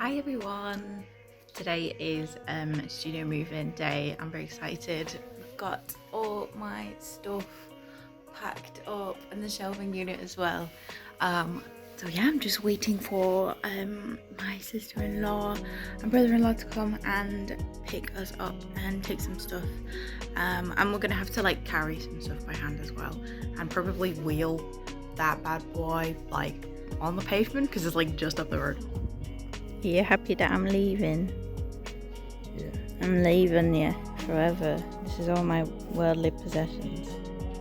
Hi everyone! Today is studio move-in day. I'm very excited. I've got all my stuff packed up and the shelving unit as well. So yeah, I'm just waiting for my sister-in-law and brother-in-law to come and pick us up and take some stuff. And we're gonna have to like carry some stuff by hand as well, and probably wheel that bad boy like on the pavement because it's like just up the road. Are you happy that I'm leaving? Yeah. I'm leaving you forever. This is all my worldly possessions.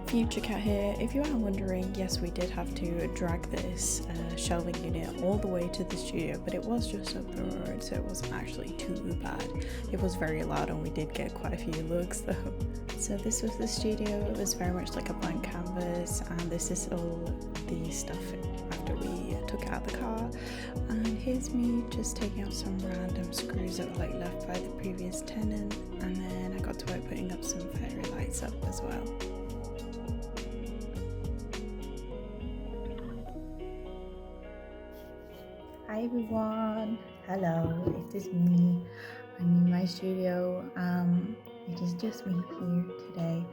Future Cat here. If you are wondering, yes, we did have to drag this shelving unit all the way to the studio, but it was just up the road, so it wasn't actually too bad. It was very loud and we did get quite a few looks though. So this was the studio. It was very much like a blank canvas, and this is all the stuff after we took it out of the car. And here's me just taking out some random screws that were like left by the previous tenant, and then I got to work putting up some fairy lights up as well. Hi everyone, hello, it is me. I'm in my studio. It is just me here today.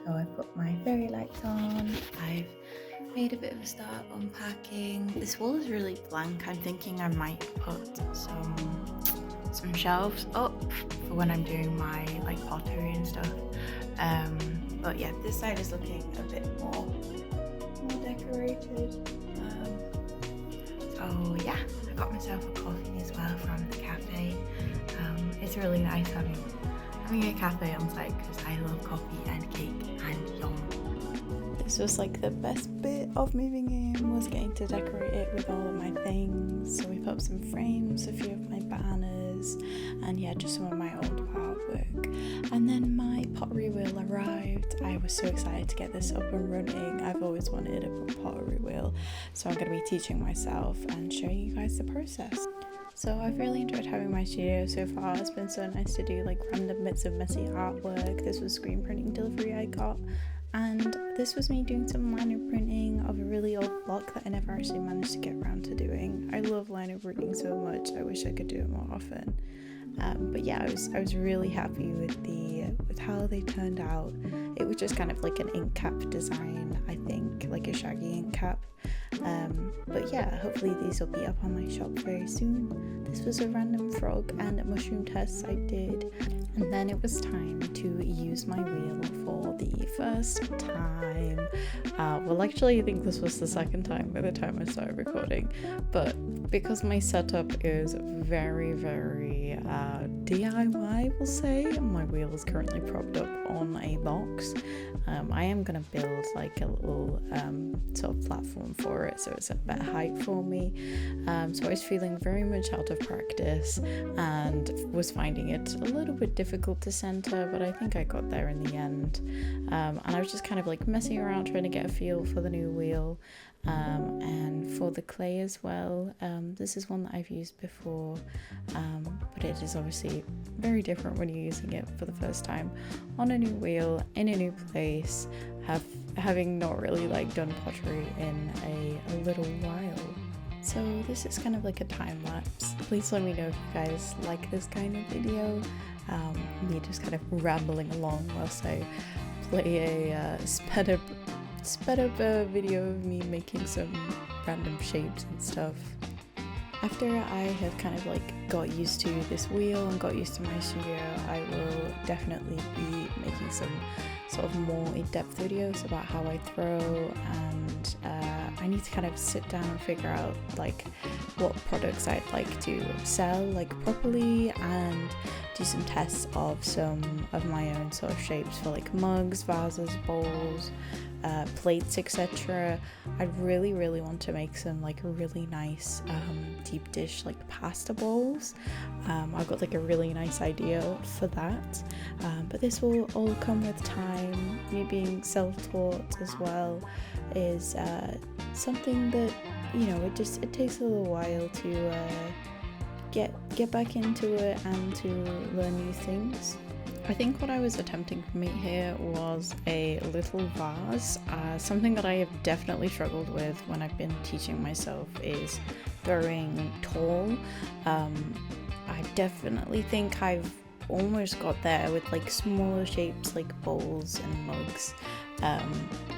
So I put my fairy lights on. I've made a bit of a start unpacking. This wall is really blank. I'm thinking I might put some shelves up for when I'm doing my like pottery and stuff. But yeah, this side is looking a bit more decorated. So yeah, I got myself a coffee as well from the cafe. It's really nice having a cafe on site because I love coffee and cake and yum. This was like the best bit of moving in, was getting to decorate it with all of my things. So we put up some frames, a few of my banners, and yeah, just some of my old artwork. And then my pottery wheel arrived. I was so excited to get this up and running. I've always wanted a pottery wheel, so I'm going to be teaching myself and showing you guys the process. So I've really enjoyed having my studio so far. It's been so nice to do like random bits of messy artwork. This was screen printing delivery I got, and this was me doing some liner printing of a really old block that I never actually managed to get around to doing. I love liner printing so much. I wish I could do it more often. But yeah, I was really happy with how they turned out. It was just kind of like an ink cap design, I think, like a shaggy ink cap. But yeah, hopefully these will be up on my shop very soon. This was a random frog and mushroom test I did, and then it was time to use my wheel for the first time. Well, actually I think this was the second time by the time I started recording, but because my setup is very DIY, we'll say, my wheel is currently propped up on a box. I am gonna build like a little sort of platform for it so it's a better height for me. So I was feeling very much out of practice and was finding it a little bit difficult to center, but I think I got there in the end. And I was just kind of like messing around trying to get a feel for the new wheel. And for the clay as well, this is one that I've used before, but it is obviously very different when you're using it for the first time on a new wheel in a new place, having not really like done pottery in a little while. So this is kind of like a time lapse. Please let me know if you guys like this kind of video, me just kind of rambling along whilst I play a sped up a video of me making some random shapes and stuff. After I have kind of like got used to this wheel and got used to my studio, I will definitely be making some sort of more in-depth videos about how I throw, and I need to kind of sit down and figure out like what products I'd like to sell like properly, and do some tests of some of my own sort of shapes for like mugs, vases, bowls, plates, etc. I really want to make some like really nice deep dish like pasta bowls. I've got like a really nice idea for that, but this will all come with time. Me being self-taught as well is something that, you know, it takes a little while to get back into it and to learn new things. I think what I was attempting to make here was a little vase. Something that I have definitely struggled with when I've been teaching myself is throwing tall. I definitely think I've almost got there with like smaller shapes like bowls and mugs.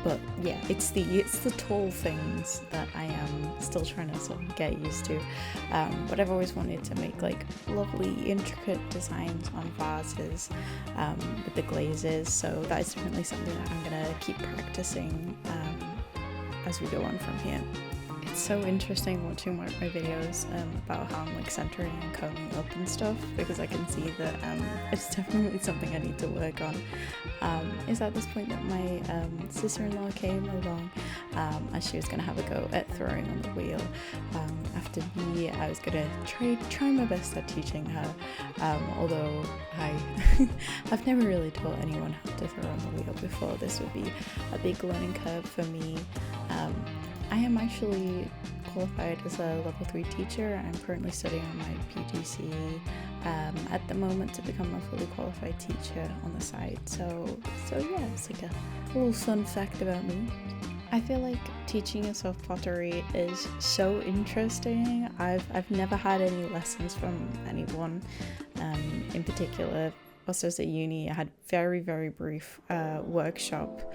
But yeah, it's the tall things that I am still trying to sort of get used to. But I've always wanted to make like lovely intricate designs on vases with the glazes, so that is definitely something that I'm gonna keep practicing as we go on from here. It's so interesting watching my videos about how I'm like centering and combing up and stuff, because I can see that it's definitely something I need to work on. It's at this point that my sister-in-law came along as she was going to have a go at throwing on the wheel. After me, I was going to try my best at teaching her, although I've never really taught anyone how to throw on the wheel before. This would be a big learning curve for me. I am actually qualified as a level 3 teacher. I'm currently studying on my PGC at the moment to become a fully qualified teacher on the side. So yeah, it's like a little fun fact about me. I feel like teaching yourself pottery is so interesting. I've never had any lessons from anyone in particular. Whilst I was at uni, I had very, very brief workshop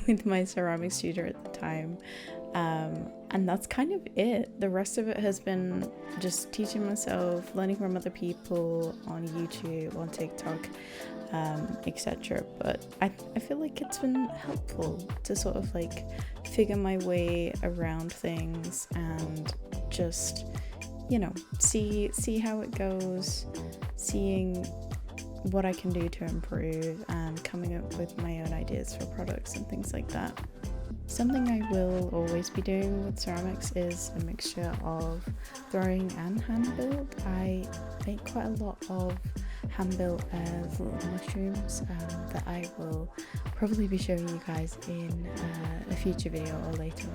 with my ceramics tutor at the time, and that's kind of it. The rest of it has been just teaching myself, learning from other people on YouTube, on TikTok, etc. But I feel like it's been helpful to sort of like figure my way around things and just, you know, see how it goes, seeing what I can do to improve, and coming up with my own ideas for products and things like that. Something I will always be doing with ceramics is a mixture of throwing and hand build. I make quite a lot of hand built little mushrooms that I will probably be showing you guys in a future video or later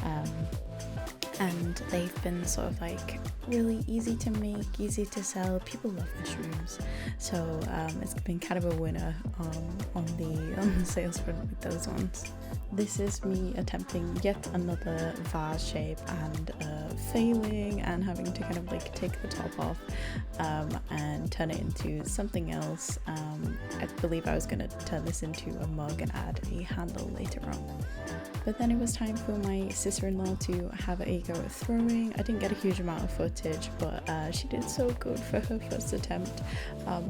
on. And they've been sort of like really easy to make, easy to sell. People love mushrooms, so it's been kind of a winner on the sales front with those ones. This is me attempting yet another vase shape and failing and having to kind of like take the top off and turn it into something else. I believe I was going to turn this into a mug and add a handle later on. But then it was time for my sister-in-law to have a go at throwing. I didn't get a huge amount of footage, but she did so good for her first attempt.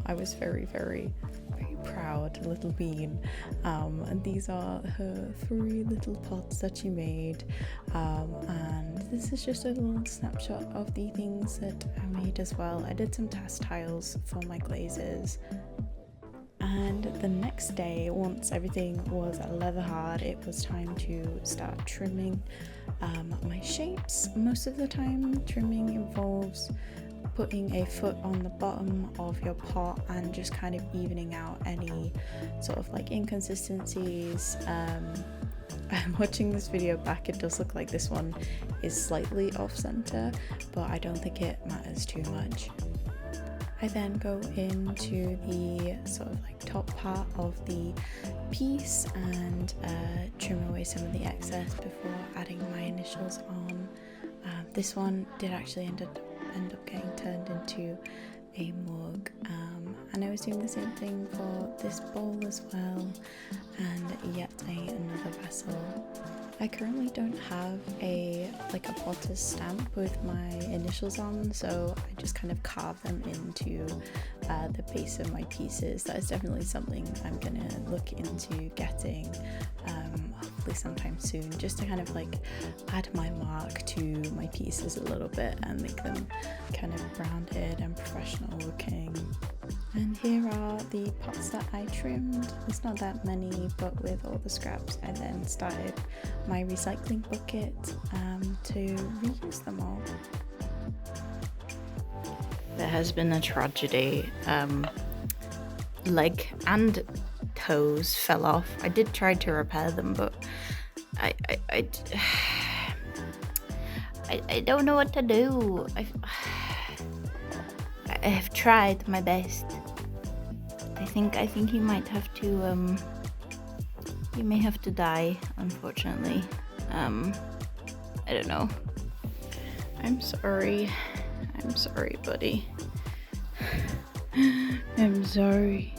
I was very, very, very proud little bean. And these are her 3 little pots that she made. And this is just a little snapshot of the things that I made as well. I did some test tiles for my glazes. And the next day, once everything was leather hard, it was time to start trimming my shapes. Most of the time, trimming involves putting a foot on the bottom of your pot and just kind of evening out any sort of like inconsistencies. Watching this video back, it does look like this one is slightly off center, but I don't think it matters too much. I then go into the sort of like top part of the piece and trim away some of the excess before adding my initials on. This one did actually end up getting turned into a mug, and I was doing the same thing for this bowl as well, and yet another vessel. I currently don't have a potter's stamp with my initials on, so I just kind of carve them into the base of my pieces. That is definitely something I'm gonna look into getting hopefully sometime soon, just to kind of like add my mark to my pieces a little bit and make them kind of rounded and professional looking. And here are the pots that I trimmed. It's not that many, but with all the scraps I then started my recycling bucket to reuse them all. There has been a tragedy. Leg and toes fell off. I did try to repair them, but I don't know what to do. I have tried my best. think he might have to he may have to die, unfortunately. I don't know. I'm sorry, buddy. I'm sorry.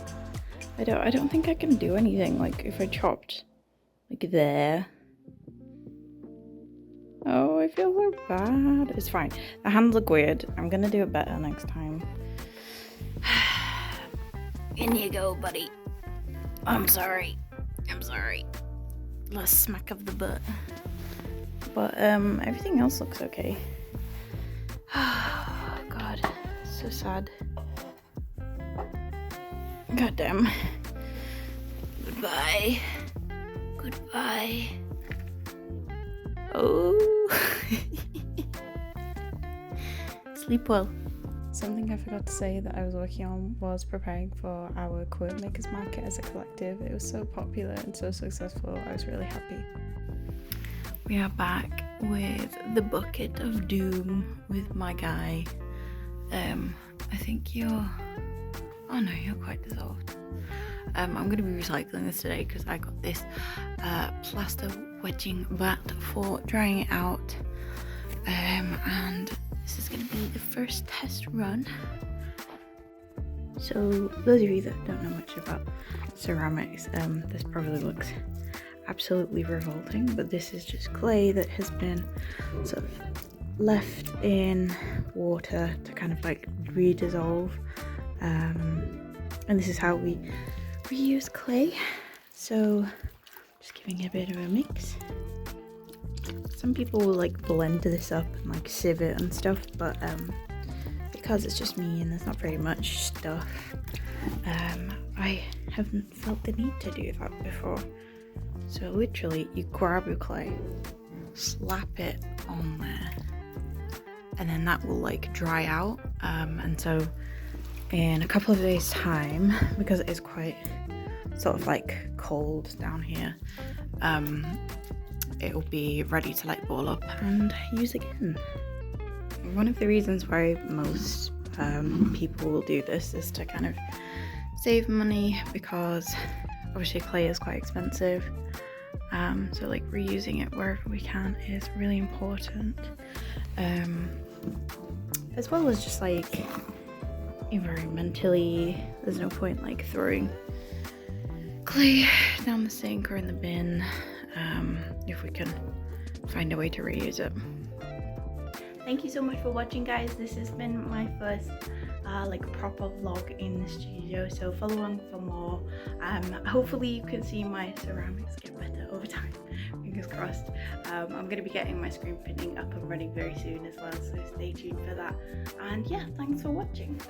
I don't think I can do anything. Like if I chopped like there. Oh, I feel so bad. It's fine. The hands look weird. I'm gonna do it better next time. In you go, buddy. I'm sorry. Last smack of the butt. But everything else looks okay. Oh god, so sad. God damn. Goodbye. Oh. Sleep well. Something I forgot to say that I was working on was preparing for our quilt makers market as a collective. It was so popular and so successful. I was really happy. We are back with the bucket of doom with my guy. I think you're... Oh no, you're quite dissolved. I'm going to be recycling this today because I got this plaster wedging vat for drying it out. And this is going to be the first test run. So those of you that don't know much about ceramics, this probably looks absolutely revolting, but this is just clay that has been sort of left in water to kind of like redissolve, and this is how we reuse clay. So just giving it a bit of a mix. Some people will like blend this up and like sieve it and stuff, but because it's just me and there's not very much stuff, I haven't felt the need to do that before. So literally you grab your clay, slap it on there, and then that will like dry out, and so in a couple of days time, because it is quite sort of like cold down here, it will be ready to like ball up and use again. One of the reasons why most people will do this is to kind of save money, because obviously clay is quite expensive, so like reusing it wherever we can is really important, as well as just like environmentally. There's no point like throwing clay down the sink or in the bin, if we can find a way to reuse it. Thank you so much for watching, guys. This has been my first like proper vlog in the studio, so follow on for more. Hopefully you can see my ceramics get better over time, fingers crossed. I'm going to be getting my screen printing up and running very soon as well, so stay tuned for that. And yeah, thanks for watching.